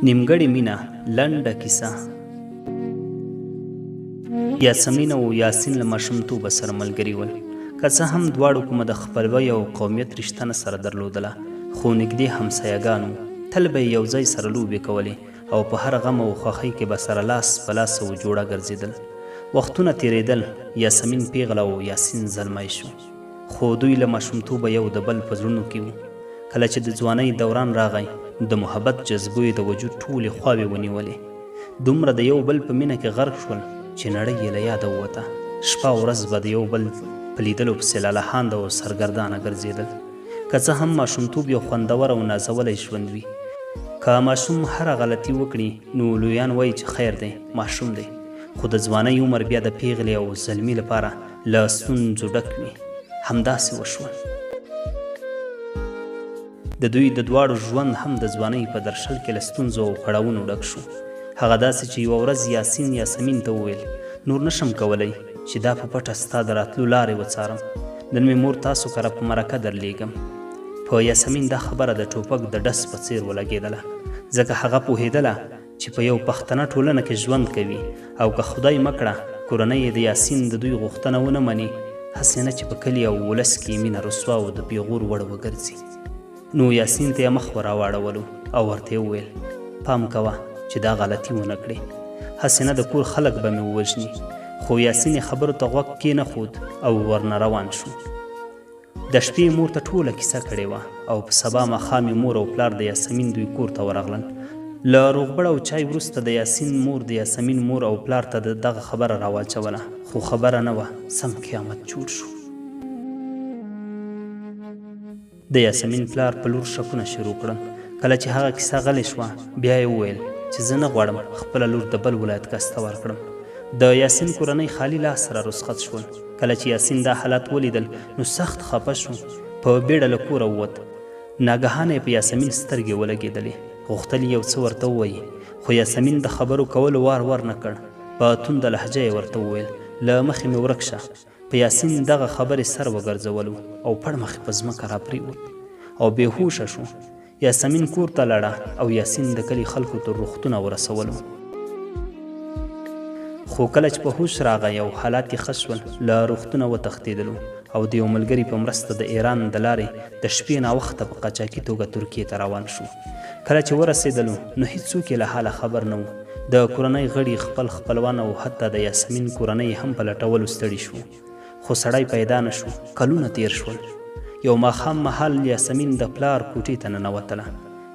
نیمګړې مینه لنډه کیسه. یاسمین او یاسین له ماشومتوبه سره ملګري ول، که څه هم دواړو کومه د خپلوۍ او قومیت رشته نه سره درلودله، خو نږدې همسایه‌ګان وو. تل به یې یو ځای سره لوبې کولې او په هر غم او خوښۍ کې به سره لاس په لاس او جوړه ګرځېدل. وختونه تېرېدل، یاسمین پیغله او یاسین زلمی شو، خو دوی له ماشومتوبه یو د بل په زړونو کې وو. کله چې د ځوانۍ دوران راغی، د محبت جذبو یې د وجود ټولې خواوې ونیولې. دومره د یو بل په مینه کې غرق شول چې نړۍ یې له یاده ووته. شپه او ورځ به د یو بل په لیدلو پسې لالهانده او سرګردانه ګرځېدل. که څه هم ماشومتوب یو خوندور او نازولی ژوند وي، که ماشوم هره غلطي وکړي نو لویان وایي چې خیر دی، ماشوم دی. خو د ځوانۍ عمر بیا د پیغلې او زلمي لپاره له ستونزو ډک وي. همداسې وشول. د دوی د دواړو ژوند هم د ځوانۍ په درشل کې له ستونزو او کړاوونو ډک شو. هغه داسې چې یوه ورځ یاسین یاسمین ته وویل، نور نشم کولی چې دا په پټه ستا د راتلو لارې وڅارم. نن مې مور تاسو کره په مرکه درلیږم. په یاسمین دا خبره د ټوپک د ډس په څیر ولګېدله، ځکه هغه پوهېدله چې په یو پښتنه ټولنه کې ژوند کوي، او که خدای مکړه کورنۍ یې د یاسین د دوی غوښتنه ونه مني، هسې نه چې په کلي او ولس کې مینه رسوا او د پیغور وړ وګرځي. نو یاسین ته یې مخ ور راواړولو او ورته یې وویل، پام کوه چې دا غلطي ونه کړې، هسې نه د کور خلک به مې ووژني. خو یاسین یې خبرو ته غوږ کېنښود او ورنه روان شو. د شپې مور ته ټوله کیسه کړې وه، او په سبا ماښام یې مور او پلار د یاسمین دوی کور ته ورغلل. له روغبړ او چای وروسته د یاسین مور د یاسمین مور او پلار ته دغه خبره راواچوله، خو خبره نه وه، سم قیامت جوړ شو. د یاسمین پلار په لور شکونه شروع کړل. کله چې هغه کیسه غلې شوه، بیا یې وویل چې زه نه غواړم خپله لور د بل ولایت کس ته ورکړم. د یاسین کورنۍ خالي لاس سره رخصت شول. کله چې یاسین دا حالت ولیدل نو سخت خفه شو، په بیړه له کوره ووت. ناګهانه یې په یاسمین سترګې ولګېدلې. غوښتل یو څه ورته ووایي، خو یاسمین د خبرو کولو وار نه کړ. په تونده لهجه یې ورته وویل، له مخې مې ورک شه. په یاسین دغه خبرې سر وګرځولو او پړ مخې په ځمکه راپرېوت او بېهوشه شو. یاسمین کور ته لاړه او یاسین د کلي خلکو ته روغتونه ورسولو. خو کله چې په هوش راغی او حالات یې ښه شول، له روغتونه وتښتېدلو او د یو ملګري په مرسته د ایران د لارې د شپې ناوخته په قاچاقي توګه ترکیې ته روان شو. کله چې ورسېدلو نو هېڅوک یې له حاله خبر نه و. د کورنۍ غړي خپلوان او حتی د یاسمین کورنۍ هم په لټولو ستړي شو، خو سړی پیدا نه شو. کلونه تیر شول. یو ماښام مهال یاسمین د پلار کوټې ته ننوتله.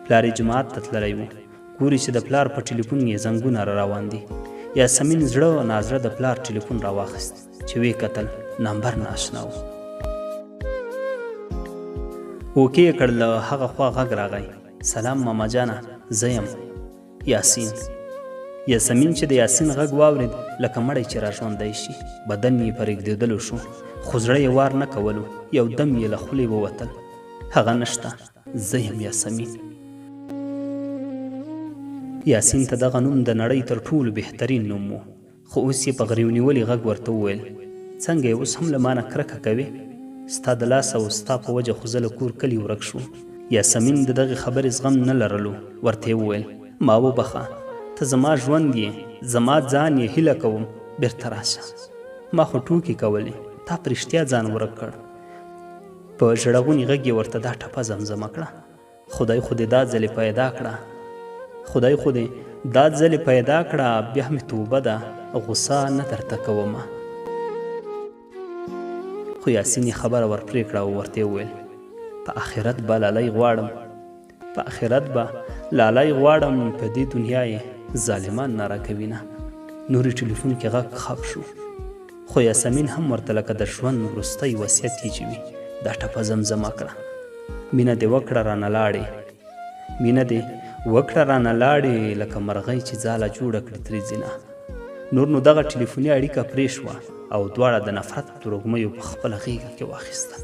پلار یې جومات ته تللی و. ګوري چې د پلار په ټلیفون یې زنګونه را روان دي. یاسمین زړه نازړه د پلار ټلیفون راواخیست، چې ویې کتل نمبر ناشنا و. اوکې یې کړ. له هغه خوا غږ راغی، سلام ماما جانه، زه یم یاسین. یاسمین چې د یاسین غږ واورېد لکه مړی چې را ژوندی شي. بدن یې په رېږدېدلو شو، خو زړه یې وار نه کولو. یو دم یې له خولې ووتل، هغه نشته، زه یم یاسمین. یاسین ته دغه نوم د نړۍ تر ټولو بهترین نوم و، خو اوس یې په غریو نیولي غږ ورته وویل، څنګه یې اوس هم له ما نه کرکه کوې؟ ستا د لاس او ستا په وجه خو زه له کور کلي ورک شو. یاسمین د دغې خبرې زغم نه لرلو. ورته یې وویل، ما وبخه، ته زما ژوند یې، زما ځان یې، هیله کوم بیرته راشه. ما خو ټوکې کولې، تا په رښتیا ځان ورک کړ. په ژړغوني غږ یې ورته دا ټپه زمزمه کړه، خدای خو دې دا ځلې پیدا کړه، خدای خو دې دا ځلې پیدا کړه، بیا مې توبه ده، غوسه نه درته کومه. خو یاسین یې خبره ورپرې کړه او ورته وویل، په آخرت به لالی غواړم، په آخرت به لالی غواړم، په دې دنیا یې ظالمان نه راکوي نه. نورې ټلیفون کې غږ خپ شو، خو یاسمین هم ورته لکه د ژوند وروستی وصیت یې چې وي دا ټپه زمزمه کړه، مینه دې وکړه رانه لاړې، مینه دې وکړه رانه لاړې، لکه مرغۍ چې ځاله جوړه کړي ترې ځینه. نور نو دغه ټلیفوني اړیکه پرې شوه او دواړه د نفرت تروږمیو په خپله غېږه کې واخیسته.